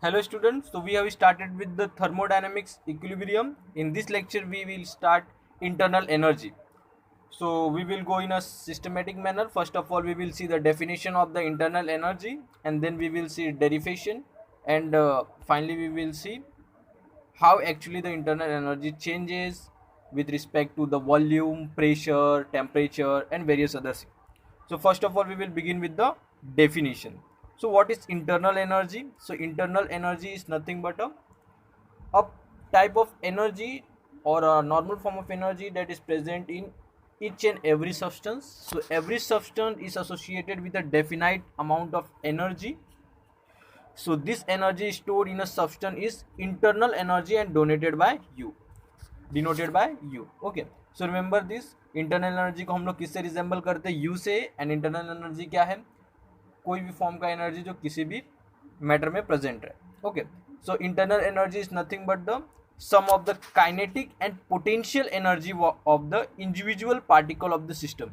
Hello students, so we have started with the thermodynamics equilibrium. In this lecture we will start internal energy. So we will go in a systematic manner. First of all we will see the definition of the internal energy, and then we will see derivation, and finally we will see how actually the internal energy changes with respect to the volume, pressure, temperature and various other things. So first of all we will begin with the definition. So what is internal energy? So internal energy is nothing but a type of energy or a normal form of energy that is present in each and every substance. So every substance is associated with a definite amount of energy. So this energy stored in a substance is internal energy and donated by you, denoted by u. Okay, so remember this internal energy को हम लोग किससे resemble करते हैं? You से. And internal energy क्या है? कोई भी फॉर्म का एनर्जी जो किसी भी मैटर में प्रेजेंट है. Okay, so internal energy is nothing but the sum of the kinetic and potential energy of the individual particle of the system.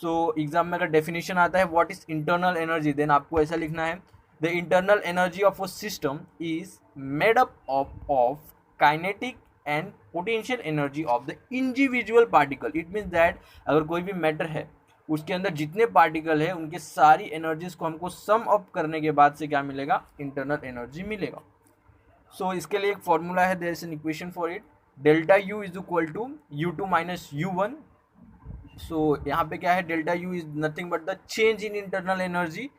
So exam में अगर डेफिनेशन आता है what is internal energy, then आपको ऐसा लिखना है the internal energy of a system is made up of kinetic and potential energy of the individual particle. It means that अगर कोई भी मैटर है उसके अंदर जितने पार्टिकल है उनके सारी एनर्जीज को हमको सम अप करने के बाद से क्या मिलेगा? इंटरनल एनर्जी मिलेगा. सो इसके लिए एक फॉर्मूला है, there is an equation for it. Delta U is equal to U two minus U one. So यहाँ पे क्या है? Delta U is nothing but the change in internal energy.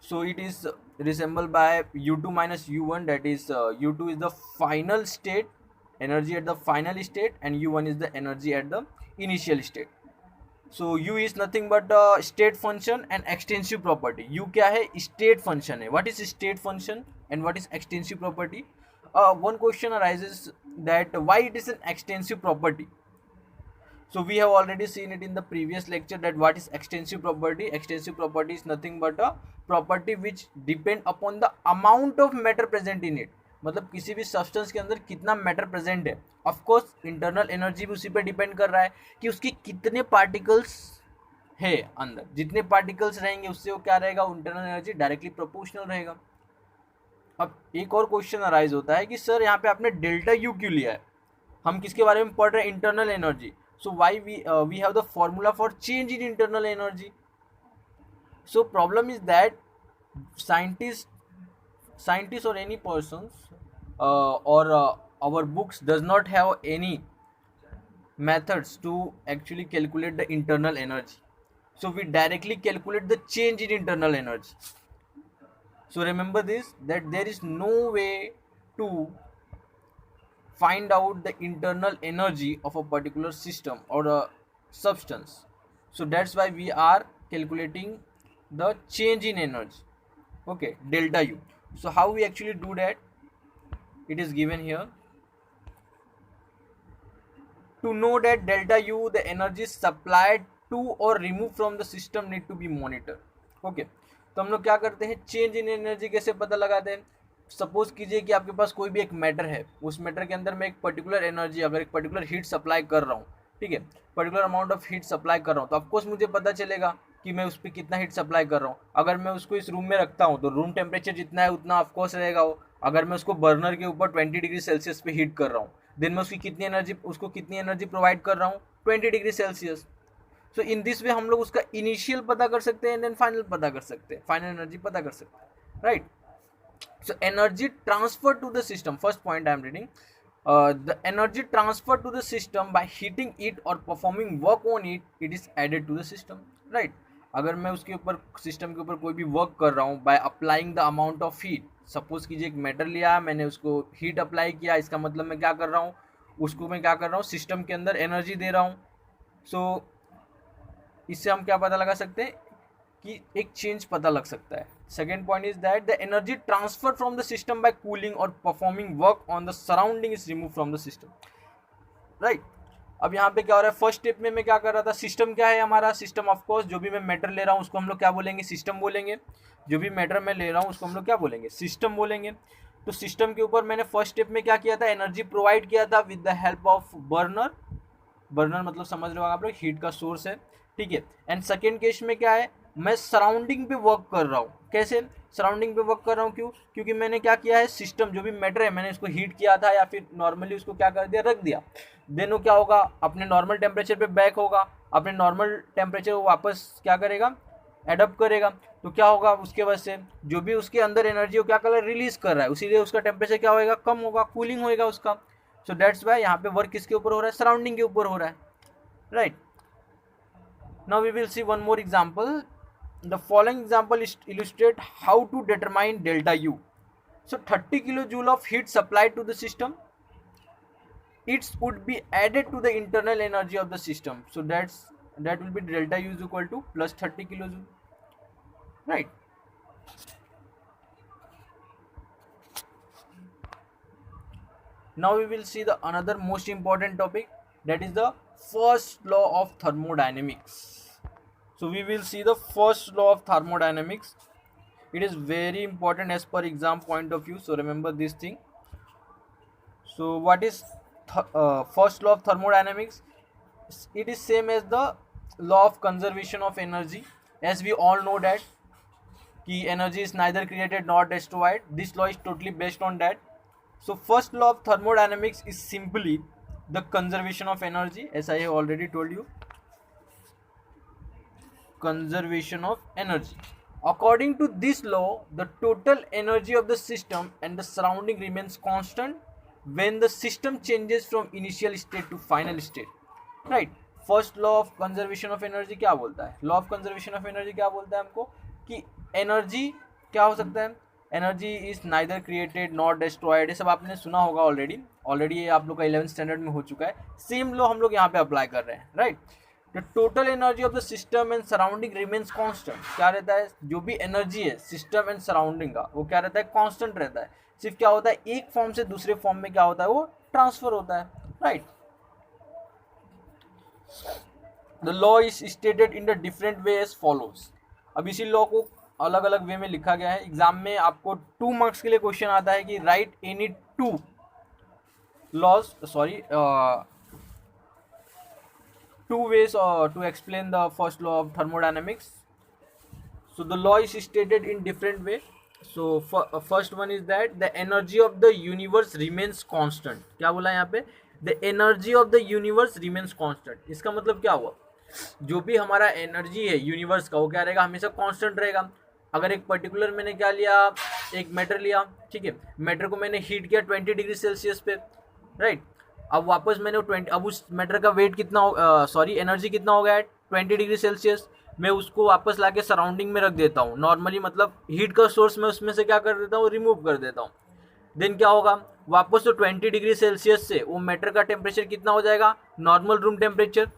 So it is resembled by u2 minus u1, that is u2 is the final state, energy at the final state, and u1 is the energy at the initial state. So u is nothing but state function and extensive property. u क्या है? State function है. What is state function and what is extensive property? One question arises that why it is an extensive property. So we have already seen it in the previous lecture that what is extensive property. Extensive property is nothing but a property which depend upon the amount of matter present in it. मतलब किसी भी substance के अंदर कितना matter present है. Of course internal energy भी उसी पे डिपेंड कर रहा है कि उसकी कितने पार्टिकल्स है अंदर. जितने पार्टिकल्स रहेंगे उससे वो क्या रहेगा? इंटरनल एनर्जी डायरेक्टली प्रोपोर्शनल रहेगा. अब एक और क्वेश्चन अराइज होता है कि सर यहाँ पे आपने डेल्टा यू क्यों लिया है? हम किसके बारे में पढ़ रहे हैं? Internal energy. So why we have the formula for change in internal energy. So problem is that scientists or any persons or our books does not have any methods to actually calculate the internal energy. So we directly calculate the change in internal energy. So remember this, that there is no way to find out the internal energy of a particular system or a substance. So that's why we are calculating the change in energy. Okay, delta u. So how we actually do that? It is given here. To know that delta u, the energy supplied to or removed from the system need to be monitored. Okay, तो हम लोग क्या करते हैं? Change in energy कैसे पता लगाते हैं? सपोज कीजिए कि आपके पास कोई भी एक मैटर है, उस मैटर के अंदर मैं एक पर्टिकुलर एनर्जी, अगर एक पर्टिकुलर हीट सप्लाई कर रहा हूँ, ठीक है, particular amount of heat supply कर रहा हूँ, तो ऑफकोर्स मुझे पता चलेगा कि मैं उस पर कितना हीट सप्लाई कर रहा हूँ. अगर मैं उसको इस रूम में रखता हूँ तो रूम टेम्परेचर जितना है उतना ऑफकोर्स रहेगा वो. अगर मैं उसको बर्नर के ऊपर 20 डिग्री सेल्सियस पे हीट कर रहा हूँ, देन मैं उसको कितनी एनर्जी प्रोवाइड कर रहा हूँ? 20 degree Celsius. So in this way हम लोग उसका इनिशियल पता कर सकते हैं, देन फाइनल पता कर सकते हैं, फाइनल एनर्जी पता कर सकते हैं, right. So energy transfer to the system, first point I am reading, the energy transfer to the system by heating it or performing work on it, it is added to the system, right. अगर मैं उसके ऊपर system के ऊपर कोई भी work कर रहा हूँ by applying the amount of heat, suppose कीजिए एक मेटल लिया, मैंने उसको हीट अप्लाई किया, इसका मतलब मैं क्या कर रहा हूँ? उसको मैं क्या कर रहा हूँ? सिस्टम के अंदर एनर्जी दे रहा हूँ. सो इससे हम क्या पता लगा सकते हैं कि एक चेंज पता लग सकता है. Second point is that the energy transfer from the system by cooling और performing work on the surrounding is remove from the system, right. अब यहाँ पे क्या हो रहा है? फर्स्ट स्टेप में मैं क्या कर रहा था? सिस्टम क्या है हमारा? सिस्टम ऑफकोर्स जो भी मैं मैटर ले रहा हूँ उसको हम लोग क्या बोलेंगे? सिस्टम बोलेंगे. जो भी मैटर मैं ले रहा हूँ उसको हम लोग क्या बोलेंगे? सिस्टम बोलेंगे. तो सिस्टम के ऊपर मैंने फर्स्ट स्टेप में क्या किया था? एनर्जी प्रोवाइड किया था with the help of burner. Burner मतलब समझ रहे हो आप लोग, हीट का सोर्स है, ठीक है. एंड सेकेंड केस में क्या है? मैं सराउंडिंग पे वर्क कर रहा हूँ। कैसे सराउंडिंग पे वर्क कर रहा हूँ? क्यों? क्योंकि मैंने क्या किया है, सिस्टम जो भी मैटर है मैंने इसको हीट किया था या फिर नॉर्मली उसको क्या कर दिया, रख दिया। देन वो क्या होगा, अपने नॉर्मल टेम्परेचर पे बैक होगा, अपने नॉर्मल टेम्परेचर को वापस क्या करेगा, एडप्ट करेगा। तो क्या होगा, उसके वजह से जो भी उसके अंदर एनर्जी वो क्या कर रिलीज कर रहा है, उसीलिए उसका टेम्परेचर क्या होगा, कम होगा, कूलिंग होएगा उसका। सो दैट्स वाई यहाँ पे वर्क किसके ऊपर हो रहा है, सराउंडिंग के ऊपर हो रहा है, right. Now we will see one more example. The following example illustrate how to determine delta U. So 30 kilojoule of heat supplied to the system, it would be added to the internal energy of the system. So that will be delta U is equal to plus 30 kilojoule, right? Now we will see the another most important topic, that is the first law of thermodynamics. So we will see the first law of thermodynamics. It is very important as per exam point of view, so remember this thing. So what is first law of thermodynamics? It is same as the law of conservation of energy. As we all know that ki energy is neither created nor destroyed, this law is totally based on that. So first law of thermodynamics is simply the conservation of energy, as I have already told you, conservation of energy. According to this law, the total energy of the system and the surrounding remains constant when the system changes from initial state to final state, right? First law of conservation of energy क्या बोलता है, law of conservation of energy क्या बोलता है हमको, कि energy क्या हो सकता है, energy is neither created not destroyed. ये सब आपने सुना होगा ऑलरेडी ये आप लोग का 11th स्टैंडर्ड में हो चुका है। सेम लॉ हम लोग यहाँ पे अप्लाई कर रहे हैं, right. The total energy of the system and surrounding remains constant. क्या रहता है, जो भी एनर्जी है सिस्टम एंड सराउंडिंग का, वो क्या रहता है, कांस्टेंट रहता है। सिर्फ क्या होता है, एक फॉर्म से दूसरे फॉर्म में क्या होता है, वो ट्रांसफर होता है, right. The law is stated in the different way as follows. अब इसी लॉ को अलग अलग वे में लिखा गया है। एग्जाम में आपको 2 मार्क्स के लिए क्वेश्चन आता है कि right any 2 laws, sorry 2 ways to explain the first law of thermodynamics. So the law is stated in different way. So first one is that the energy of the universe remains constant. क्या बोला यहाँ पे, the energy of the universe remains constant. इसका मतलब क्या हुआ, जो भी हमारा एनर्जी है यूनिवर्स का, वो क्या रहेगा, हमेशा कांस्टेंट रहेगा। अगर एक पर्टिकुलर मैंने क्या लिया, एक मैटर लिया, ठीक है, मैटर को मैंने हीट किया 20 डिग्री सेल्सियस पे, राइट। अब वापस मैंने 20, अब उस मैटर का वेट कितना सॉरी एनर्जी कितना हो गया है 20 डिग्री सेल्सियस। मैं उसको वापस लाके सराउंडिंग में रख देता हूँ नॉर्मली, मतलब हीट का सोर्स मैं उसमें से क्या कर देता हूँ, रिमूव कर देता हूँ। देन क्या होगा, वापस तो 20 डिग्री सेल्सियस से वो मैटर का टेम्परेचर कितना हो जाएगा, नॉर्मल रूम टेम्परेचर,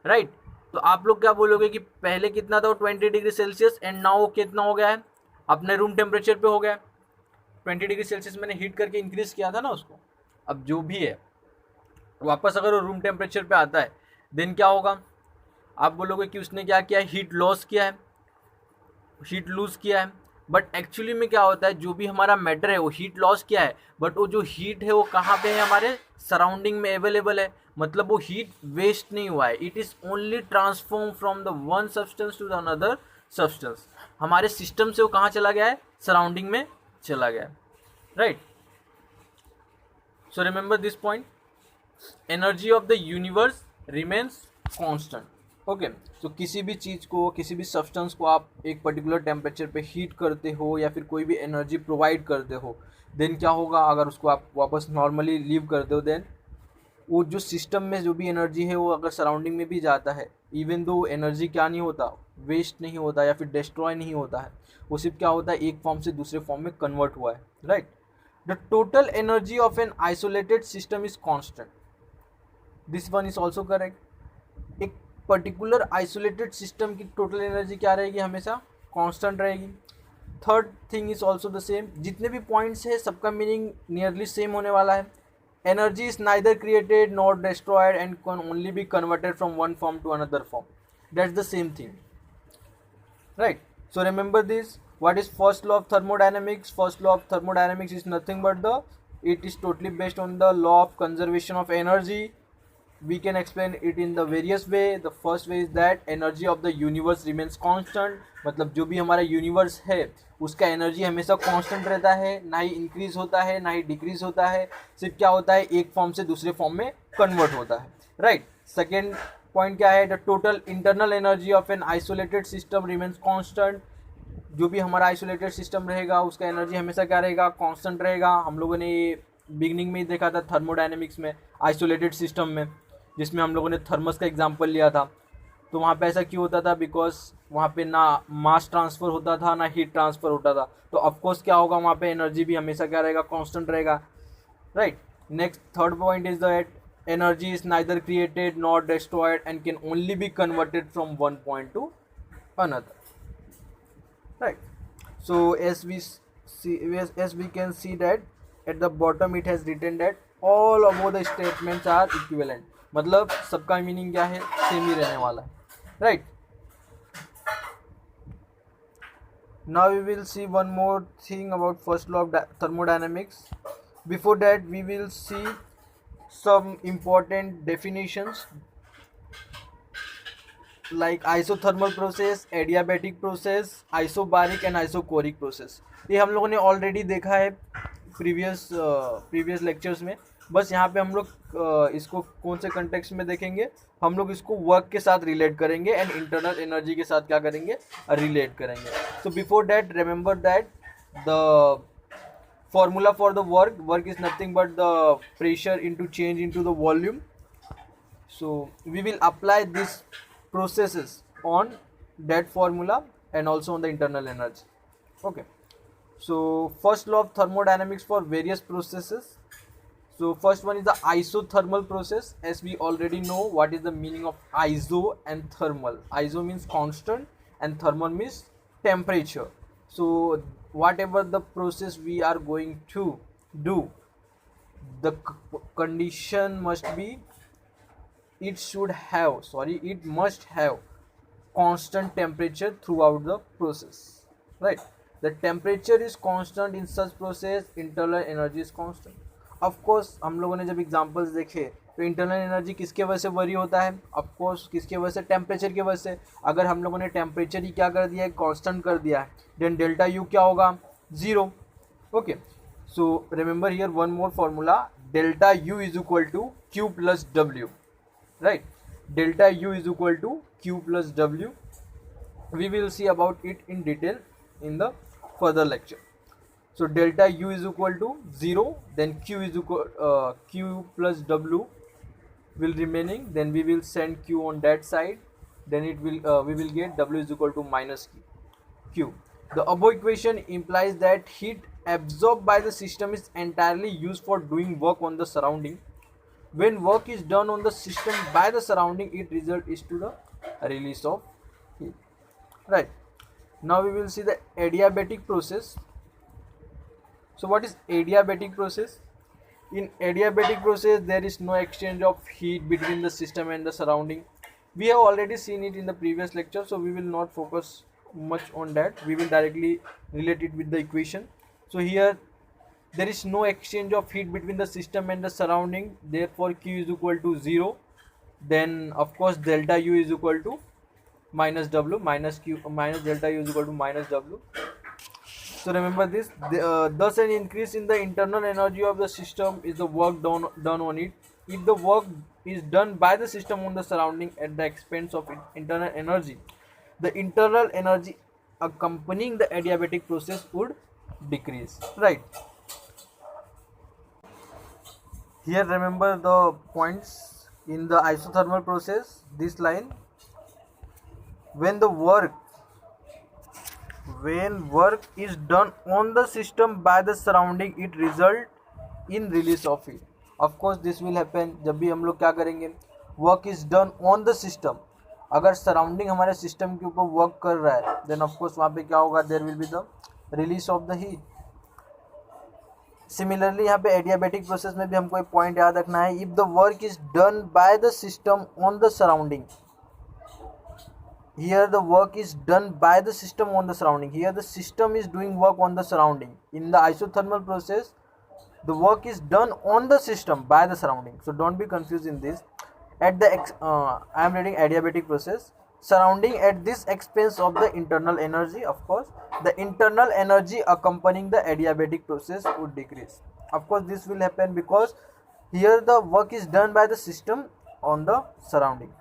राइट। तो आप लोग क्या बोलोगे कि पहले कितना था, 20 डिग्री सेल्सियस एंड नाउ कितना हो गया है, अपने रूम टेम्परेचर पे हो गया। 20 डिग्री सेल्सियस मैंने हीट करके इंक्रीज किया था ना उसको। अब जो भी है वापस अगर वो रूम टेम्परेचर पे आता है, देन क्या होगा, आप बोलोगे कि उसने क्या किया है, हीट लॉस किया है, हीट लूज किया है। बट एक्चुअली में क्या होता है, जो भी हमारा मैटर है वो हीट लॉस किया है, बट वो जो हीट है वो कहाँ पे है, हमारे सराउंडिंग में अवेलेबल है। मतलब वो हीट वेस्ट नहीं हुआ है, it is only transform from the one substance to the another substance. हमारे सिस्टम से वो कहाँ चला गया है, सराउंडिंग में चला गया है, right. So remember this point, energy of the universe remains constant, okay. तो किसी भी चीज़ को, किसी भी सब्सटेंस को आप एक पर्टिकुलर टेम्परेचर पे हीट करते हो या फिर कोई भी एनर्जी प्रोवाइड करते हो, देन क्या होगा, अगर उसको आप वापस नॉर्मली लीव कर दो, देन वो जो सिस्टम में जो भी एनर्जी है वो अगर सराउंडिंग में भी जाता है, इवन दो एनर्जी क्या नहीं होता, वेस्ट नहीं होता या फिर डिस्ट्रॉय नहीं होता है, वो सिर्फ क्या होता है, एक फॉर्म से दूसरे फॉर्म में कन्वर्ट हुआ है, right. The total energy of an isolated system is constant, this one is also correct. एक पर्टिकुलर आइसोलेटेड सिस्टम की टोटल एनर्जी क्या रहेगी, हमेशा कांस्टेंट रहेगी। Third thing is also the same, जितने भी पॉइंट्स है सबका मीनिंग नियरली सेम होने वाला है। Energy is neither created not destroyed and can only be converted from one form to another form, that's the same thing, right. So remember this, what is first law of thermodynamics? First law of thermodynamics is nothing but it is totally based on the law of conservation of energy, we can explain it in the various way. The first way is that energy of the universe remains constant. मतलब जो भी हमारा universe है उसका energy हमेशा constant रहता है, ना ही इंक्रीज होता है ना ही डिक्रीज होता है, सिर्फ क्या होता है एक फॉर्म से दूसरे फॉर्म में कन्वर्ट होता है, राइट. सेकेंड पॉइंट क्या है, the total internal energy of an isolated system remains constant. जो भी हमारा आइसोलेटेड सिस्टम रहेगा उसका एनर्जी हमेशा क्या रहेगा, कांस्टेंट रहेगा. हम लोगों ने ये बिगनिंग में ही देखा था थर्मोडायनेमिक्स में, आइसोलेटेड सिस्टम में, जिसमें हम लोगों ने थर्मस का एग्जांपल लिया था. तो वहाँ पे ऐसा क्यों होता था, बिकॉज वहाँ पे ना मास ट्रांसफ़र होता था ना हीट ट्रांसफ़र होता था. तो ऑफकोर्स क्या होगा, वहाँ पे एनर्जी भी हमेशा क्या रहेगा, कांस्टेंट रहेगा, right. Next third point is that energy is neither created not destroyed and can only be converted from one point two another, right. So as we can see that at the bottom it has written that all above the statements are equivalent. मतलब सबका meaning क्या है, same ही रहने वाला है, right. Now we will see one more thing about first law of thermodynamics. Before that we will see some important definitions like isothermal process, adiabatic process, isobaric and isochoric process. ये हम लोगों ने already देखा है previous lectures में. बस यहाँ पे हम लोग इसको कौन से कंटेक्स्ट में देखेंगे, हम लोग इसको वर्क के साथ रिलेट करेंगे एंड इंटरनल एनर्जी के साथ क्या करेंगे, रिलेट करेंगे. So before that remember that the formula for the work is nothing but the pressure into change into the volume. So we will apply these processes on that formula and also on the internal energy. Okay, so first law of thermodynamics for various processes. So first one is the isothermal process. As we already know what is the meaning of iso and thermal. Iso means constant and thermal means temperature. So whatever the process we are going to do, the condition must be, it must have constant temperature throughout the process, right. The temperature is constant in such process, internal energy is constant. Of course हम लोगों ने जब examples देखे तो internal energy किसके वजह से worry होता है, ऑफ कोर्स किसके वजह से, टेम्परेचर की वजह से. अगर हम लोगों ने टेम्परेचर ही क्या कर दिया है, कांस्टेंट कर दिया है, देन डेल्टा यू क्या होगा, zero. Okay, so remember here one more formula, delta U is equal to Q plus W, right. Delta U is equal to Q plus W. We will see about it in detail in the further lecture. So delta u is equal to 0, then q is equal q plus w will remaining, then we will send q on that side, then it will we will get w is equal to minus q. The above equation implies that heat absorbed by the system is entirely used for doing work on the surrounding. When work is done on the system by the surrounding, it result is to the release of heat, right. Now we will see the adiabatic process. So what is adiabatic process? In adiabatic process there is no exchange of heat between the system and the surrounding. We have already seen it in the previous lecture, so we will not focus much on that. We will directly relate it with the equation. So here there is no exchange of heat between the system and the surrounding, therefore q is equal to 0. Then of course delta u is equal to minus w, minus q, minus delta u is equal to minus w. So remember this. Thus an increase in the internal energy of the system is the work done on it. If the work is done by the system on the surrounding at the expense of internal energy, the internal energy accompanying the adiabatic process would decrease, right. Here remember the points in the isothermal process. This line, when work is done on the system by the surrounding, it result in release of heat. Of course this will happen जब भी हम लोग क्या करेंगे, work is done on the system. अगर surrounding हमारे system के ऊपर work कर रहा है, then of course वहाँ पे क्या होगा, there will be the release of the heat. Similarly यहाँ पे adiabatic process में भी हमको एक point याद रखना है, if the work is done by the system on the surrounding, here the work is done by the system on the surrounding, here the system is doing work on the surrounding. In the isothermal process the work is done on the system by the surrounding, so don't be confused in this. at the I am reading adiabatic process surrounding at this expense of the internal energy. Of course, the internal energy accompanying the adiabatic process would decrease. Of course, this will happen because here the work is done by the system on the surrounding.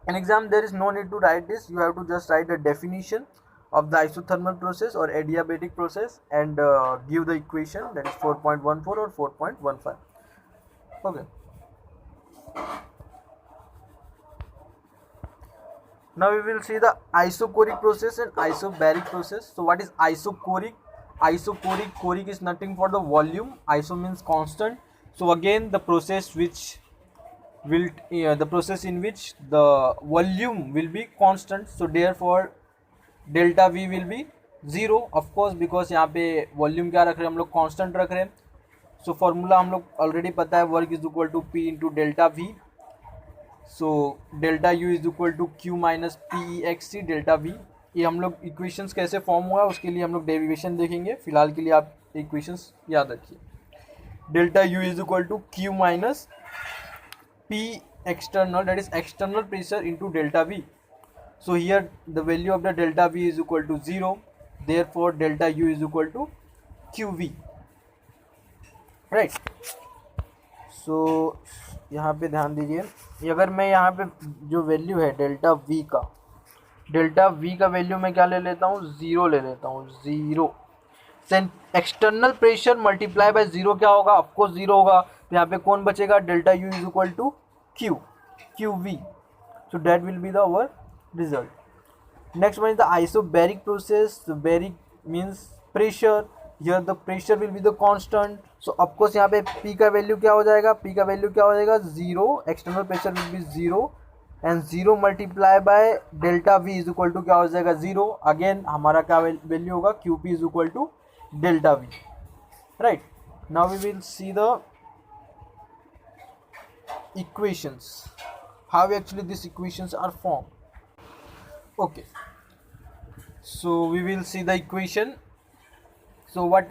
In exam there is no need to write this, you have to just write the definition of the isothermal process or adiabatic process and give the equation, that is 4.14 or 4.15. okay. Now we will see the isochoric process and isobaric process. So what is isochoric? Choric is nothing for the volume. Iso means constant. So again the process which will the process in which the volume will be constant. So therefore delta V will be 0 of course, because यहाँ पे volume क्या रख रहे हैं हम लोग, constant रख रहे हैं. सो फॉर्मूला हम लोग ऑलरेडी पता है, work is equal to P into delta V. So delta U is equal to Q minus PEXC delta V. ये हम लोग इक्वेशंस कैसे फॉर्म हुआ है उसके लिए हम लोग डेरिवेशन देखेंगे. फिलहाल के लिए आप इक्वेशंस याद रखिए. Delta U is equal to Q minus P external, that is external pressure into delta V. So here the value of the delta V is equal to 0, therefore delta U is equal to QV, right? So यहाँ पे ध्यान दीजिए, अगर मैं यहाँ पे जो value है डेल्टा V का वैल्यू मैं क्या ले लेता हूँ, 0 ले लेता हूँ. 0 एक्सटर्नल प्रेशर मल्टीप्लाई बाय 0 क्या होगा, ऑफकोर्स 0 होगा. तो यहाँ पे कौन बचेगा, delta U is equal to QV. So that will be the our result. Next one is the isobaric process. So baric means pressure. Here the pressure will be the constant. So of course यहाँ पे P का value क्या हो जाएगा, 0. External pressure will be 0 and 0 multiply by delta V is equal to क्या हो जाएगा, 0. Again हमारा क्या वैल्यू होगा, QP is equal to delta V, right? Now we will see the equations, how actually these equations are formed. Okay, so we will see the equation. So what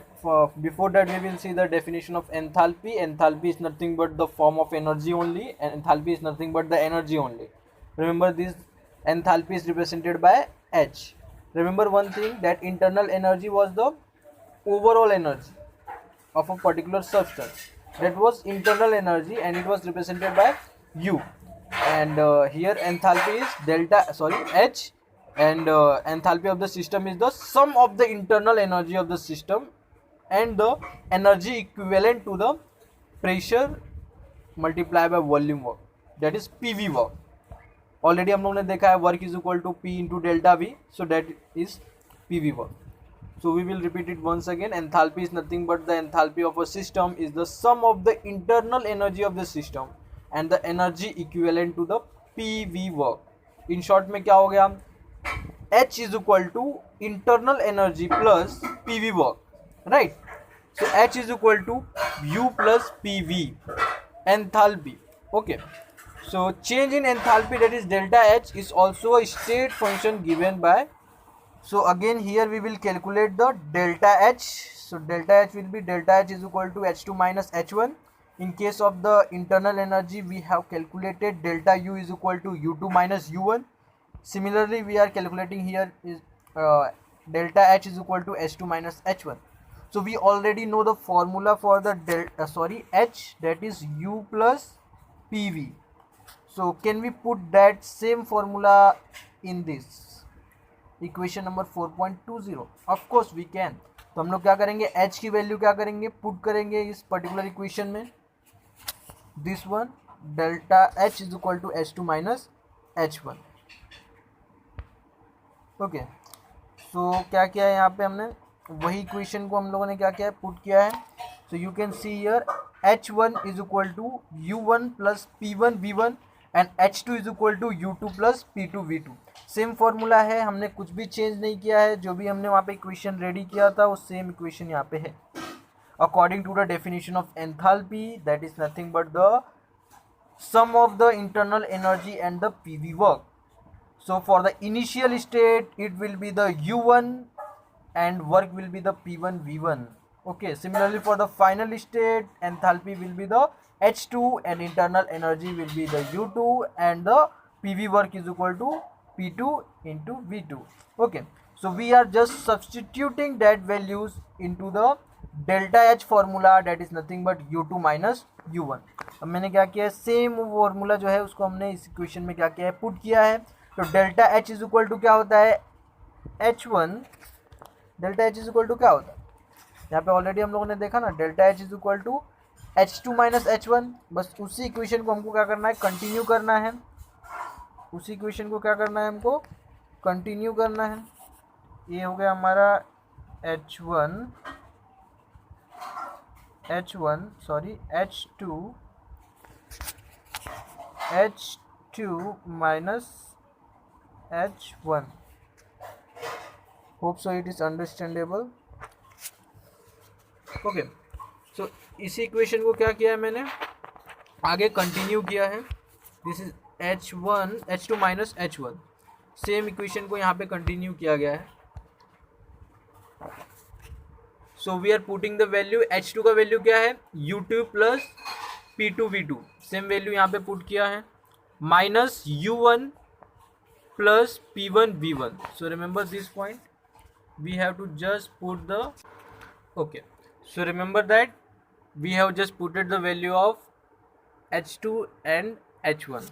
before that we will see the definition of enthalpy. Enthalpy is nothing but the form of energy only, and enthalpy is nothing but the energy only. Remember this, enthalpy is represented by H. Remember one thing, that internal energy was the overall energy of a particular substance. That was internal energy and it was represented by U. And here enthalpy is H, and enthalpy of the system is the sum of the internal energy of the system and the energy equivalent to the pressure multiplied by volume work, that is PV work. Already हम लोगों ने देखा है, work is equal to P into delta V, so that is PV work. So we will repeat it once again. Enthalpy is nothing but the enthalpy of a system is the sum of the internal energy of the system and the energy equivalent to the PV work. In short में क्या हो गया, H is equal to internal energy plus PV work, right? So H is equal to U plus PV, enthalpy. Okay. So change in enthalpy, that is delta H, is also a state function given by. So again here we will calculate the delta H. So delta H will be delta H is equal to H2 minus H1. In case of the internal energy we have calculated delta U is equal to U2 minus U1. Similarly we are calculating here is delta H is equal to H2 minus H1. So we already know the formula for the H, that is U plus PV. So can we put that same formula in this equation number 4.20? Of course we can. तो हम लोग क्या करेंगे, H की value क्या करेंगे, put करेंगे इस पर्टिकुलर इक्वेशन में. This one delta H is equal to H2 minus H1. Okay, so क्या किया है यहाँ पे हमने, वही इक्वेशन को हम लोगों ने क्या किया है, पुट किया है. So you can see here H1 is equal to U1 plus P1 V1 and H2 is equal to U2 plus P2 V2. Same formula है, हमने कुछ भी चेंज नहीं किया है. जो भी हमने वहाँ पे इक्वेशन रेडी किया था वो सेम इक्वेशन यहाँ पे है. According to the definition of enthalpy, that is nothing but the sum of the internal energy and the PV work. So for the initial state it will be the U1 and work will be the P1 V1. Okay, similarly for the final state, enthalpy will be the H2 and internal energy will be the U2 and the PV work is equal to P2 into V2. Okay, so we are just substituting that values into the delta H formula, that is nothing but U2 minus U1. अब मैंने क्या किया है, same formula जो है उसको हमने इस इक्वेशन में क्या किया है, पुट किया है. तो delta H is equal to क्या होता है, H1. Delta H is equal to क्या होता है, यहाँ पे ऑलरेडी हम लोगों ने देखा ना, delta H is equal to H2 minus H1. बस उसी इक्वेशन को हमको क्या करना है, कंटिन्यू करना है. उसी इक्वेशन को क्या करना है, हमको कंटिन्यू करना है. ये हो गया हमारा H2 minus H1. Hope so it is understandable. Okay, so इसी इक्वेशन को क्या किया है मैंने, आगे कंटिन्यू किया है. This is H2 minus H1. Same equation को यहाँ पे कंटिन्यू किया गया है. So we are putting the value, H2 का वैल्यू क्या है, U2 plus P2 V2. Same value यहाँ पे पुट किया है, minus U1 plus P1 V1. So remember this point, we have to just put the, okay, so remember that we have just put the value of H2 and H1.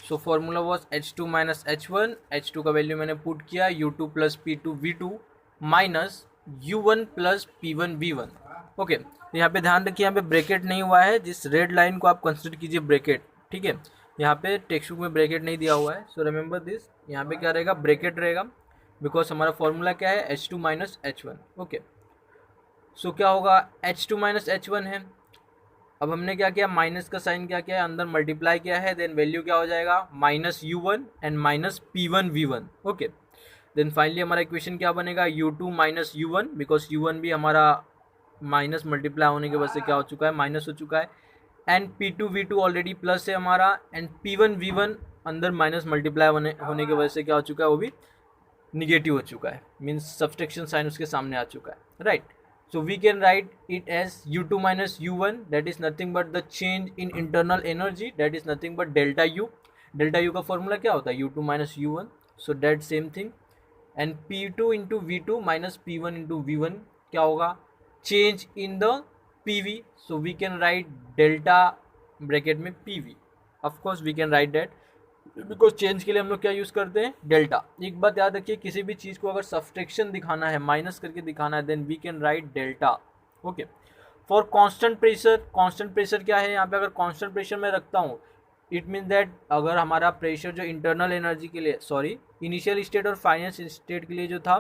so formula was H2 minus H1. H2 का value मैंने put किया U2 plus P2 V2 minus U1 plus P1 V1. Okay, यहाँ पे ध्यान रखिए, यहाँ पे bracket नहीं हुआ है. जिस रेड लाइन को आप कंसिडर कीजिए ब्रैकेट, ठीक है. यहाँ पे टेक्स्ट बुक में ब्रैकेट नहीं दिया हुआ है. सो रिमेंबर दिस, यहाँ पे क्या रहेगा, ब्रैकेट रहेगा, बिकॉज हमारा फॉर्मूला क्या है, H2 minus H1. Okay, so क्या होगा, H2 माइनस H1 है. अब हमने क्या किया, माइनस का साइन क्या किया है, अंदर मल्टीप्लाई किया है. देन वैल्यू क्या हो जाएगा, माइनस U1 एंड माइनस P1 V1. Okay, then finally हमारा इक्वेशन क्या बनेगा, U2 minus U1, because U1 भी हमारा माइनस मल्टीप्लाई होने की वजह से क्या हो चुका है, माइनस हो चुका है. And P2 V2 already plus है हमारा, एंड P1 V1 अंदर माइनस मल्टीप्लाई होने की वजह से क्या हो चुका है, वो भी निगेटिव हो चुका है. मीन्स सब्सट्रैक्शन साइन उसके सामने आ चुका है, right. So we can write it as U2 minus U1, that is nothing but the change in internal energy, that is nothing but delta U. Delta U का formula क्या होता है, U2 minus U1. So that same thing. And P2 into V2 minus P1 into V1 क्या होगा, change in the PV. So we can write delta bracket में PV. Of course we can write that, because change के लिए हम लोग क्या use करते हैं, डेल्टा. एक बात याद रखिए, किसी भी चीज़ को अगर सब्सट्रैक्शन दिखाना है, माइनस करके दिखाना है, then we can write delta. Okay, for constant pressure क्या है, यहाँ पे अगर कांस्टेंट प्रेशर मैं रखता हूँ, इट मीन दैट अगर हमारा प्रेशर जो इंटरनल एनर्जी के लिए, सॉरी इनिशियल स्टेट और फाइनल स्टेट के लिए जो था,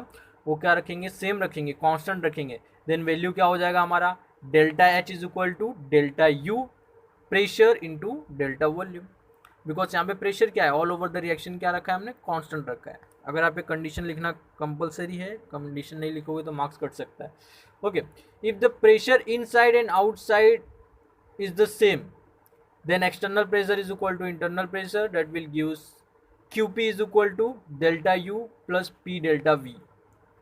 वो क्या रखेंगे, सेम रखेंगे, कांस्टेंट रखेंगे. देन वैल्यू क्या हो जाएगा हमारा, delta H is equal to delta U pressure into delta volume. Because यहाँ पे प्रेशर क्या है, ऑल ओवर द रिएक्शन क्या रखा है हमने, कांस्टेंट रखा है. अगर यहाँ पे कंडीशन लिखना कंपलसरी है, कंडीशन नहीं लिखोगे तो मार्क्स कट सकता है. Okay, if the pressure inside and outside is the same, then external pressure is equal to internal pressure, that will gives QP is equal to delta U plus P delta V.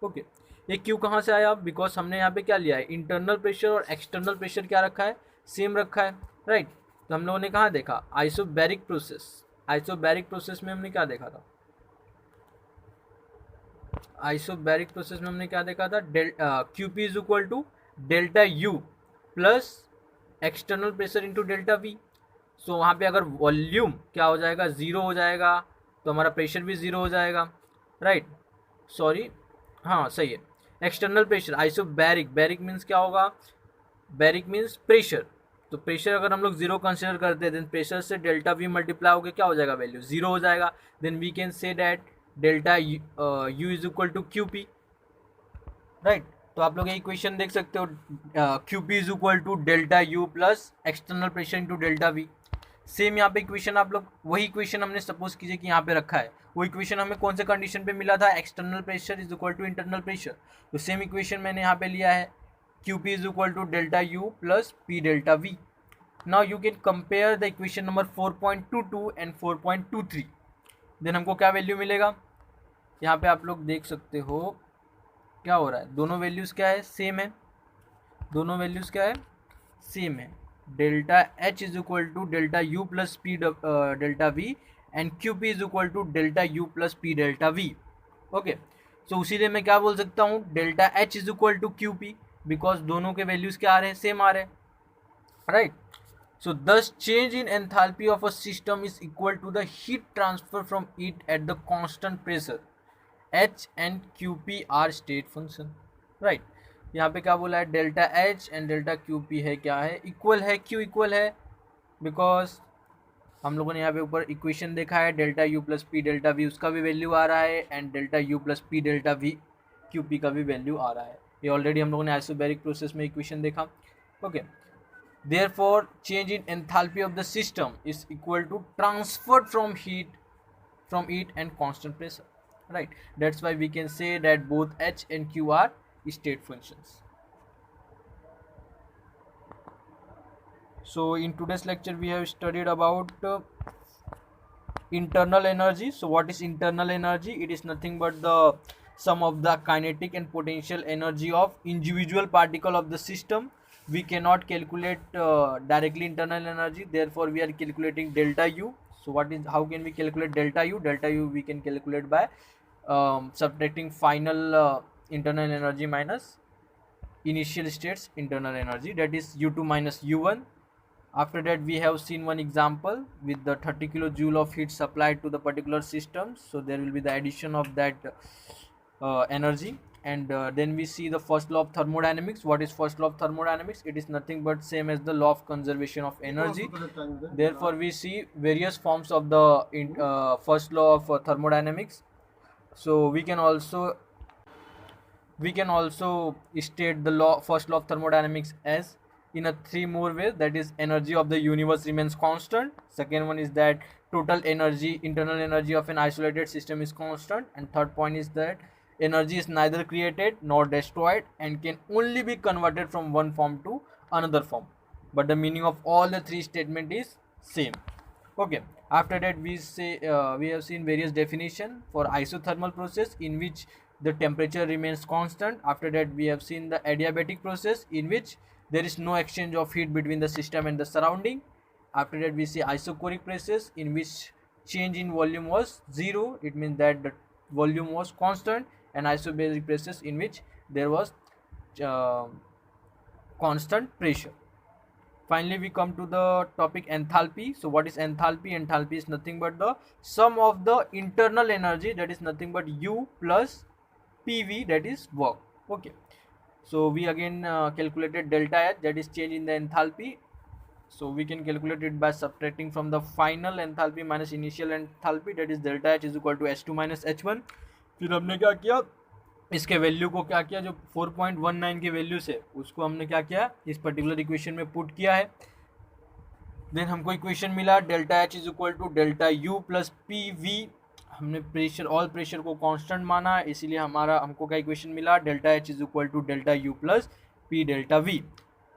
Okay, ये Q कहाँ से आया, because हमने यहाँ पे क्या लिया है, इंटरनल प्रेशर और एक्सटर्नल प्रेशर क्या रखा है, सेम रखा है, राइट. तो हम लोगों ने कहाँ देखा, आइसोबैरिक प्रोसेस में हमने क्या देखा था, आइसोबैरिक प्रोसेस में हमने क्या देखा था, QP is equal to delta U plus external pressure into delta V. So वहाँ पे अगर वॉल्यूम क्या हो जाएगा, ज़ीरो हो जाएगा, तो हमारा प्रेशर भी ज़ीरो हो जाएगा, राइट. सॉरी, हाँ सही है. एक्सटर्नल प्रेशर, आइसोबैरिक मीन्स क्या होगा, बैरिक मीन्स प्रेशर. तो प्रेशर अगर हम लोग जीरो कंसिडर करते हैं, देन प्रेशर से डेल्टा V मल्टीप्लाई होकर क्या हो जाएगा, वैल्यू जीरो हो जाएगा. Then we can say that delta U is equal to QP, right. तो आप लोग ये इक्वेशन देख सकते हो, QP is equal to delta U plus external pressure into delta V. Same यहाँ पे इक्वेशन आप लोग, वही इक्वेशन हमने सपोज कीजिए कि यहाँ पे रखा है, वो इक्वेशन हमें कौन से कंडीशन पे मिला था, external pressure is equal to internal pressure. तो सेम इक्वेशन मैंने यहाँ पे लिया है, QP is equal to delta U plus P delta V. Now you can compare the equation number 4.22 and 4.23. Then हमको क्या वैल्यू मिलेगा, यहाँ पे आप लोग देख सकते हो क्या हो रहा है, दोनों वैल्यूज़ क्या है, सेम है. दोनों वैल्यूज क्या है, सेम है. Delta H is equal to delta U plus P delta V and Q P is equal to delta U plus P delta V. Okay, so इसीलिए मैं क्या बोल सकता हूँ, delta H is equal to Q P, because दोनों के values क्या आ रहे हैं, सेम आ रहे हैं, right. So thus change in enthalpy of a system is equal to the heat transfer from it at the constant pressure. H and QP are state function, right. यहाँ पे क्या बोला है, delta H and delta QP है, क्या है, equal है. क्यों इक्वल है, बिकॉज हम लोगों ने यहाँ पे ऊपर इक्वेशन देखा है, delta U plus P delta we उसका भी वैल्यू आ रहा है and delta U plus P delta we QP का भी वैल्यू आ रहा है. ये ऑलरेडी हम लोगों ने आइसोबैरिक प्रोसेस में इक्वेशन देखा. Okay, therefore change in enthalpy of the system is equal to transferred from it and constant pressure, right. That's why we can say that both H and Q are state functions. So in today's lecture we have studied about internal energy. So what is internal energy? It is nothing but the sum of the kinetic and potential energy of individual particle of the system. We cannot calculate directly internal energy, therefore we are calculating delta U. So how can we calculate delta U? Delta U we can calculate by subtracting final internal energy minus initial states internal energy, that is U2 minus U1. After that we have seen one example with the 30 kilojoule of heat supplied to the particular system, so there will be the addition of that energy. And then we see the first law of thermodynamics. What is first law of thermodynamics? It is nothing but same as the law of conservation of energy. Therefore we see various forms of the first law of thermodynamics. So we can also state the first law of thermodynamics as in a three more ways, that is energy of the universe remains constant. Second one is that total energy, internal energy of an isolated system is constant. And third point is that energy is neither created nor destroyed and can only be converted from one form to another form, but the meaning of all the three statement is same. Okay, after that we have seen various definition for isothermal process in which the temperature remains constant. After that we have seen the adiabatic process in which there is no exchange of heat between the system and the surrounding. After that we see isochoric process in which change in volume was zero, it means that the volume was constant. And isobaric process in which there was constant pressure. Finally we come to the topic enthalpy. So what is enthalpy? Enthalpy is nothing but the sum of the internal energy, that is nothing but U plus PV, that is work. Okay, so we again calculated delta H, that is change in the enthalpy. So we can calculate it by subtracting from the final enthalpy minus initial enthalpy, that is delta H is equal to H2 minus H1. फिर हमने क्या किया, इसके value को क्या किया, जो 4.19 के वैल्यू से उसको हमने क्या किया, इस पर्टिकुलर इक्वेशन में पुट किया है. देन हमको इक्वेशन मिला delta H is equal to delta U plus P V. हमने प्रेशर, ऑल प्रेशर को कांस्टेंट माना, इसीलिए हमको क्या इक्वेशन मिला, delta H is equal to delta U plus P delta V.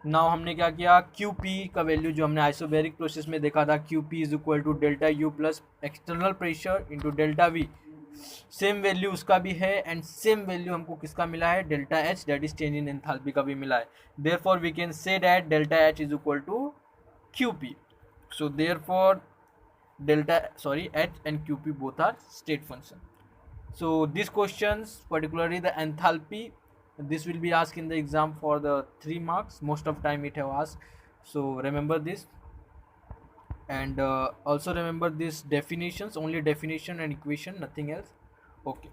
Now हमने क्या किया, क्यू पी का वैल्यू जो हमने आइसोबैरिक प्रोसेस में देखा था, Q P is equal to delta U plus external pressure into delta V, same value उसका भी है. एंड सेम वैल्यू हमको किसका मिला है, delta H, that is change in enthalpy का भी मिला है. Therefore we can say that delta H is equal to Q P. So therefore H and QP both are state function. So these questions, particularly the enthalpy, this will be asked in the exam for the 3 marks. Most of time it have asked, so remember this. And also remember these definitions, only definition and equation, nothing else. Okay.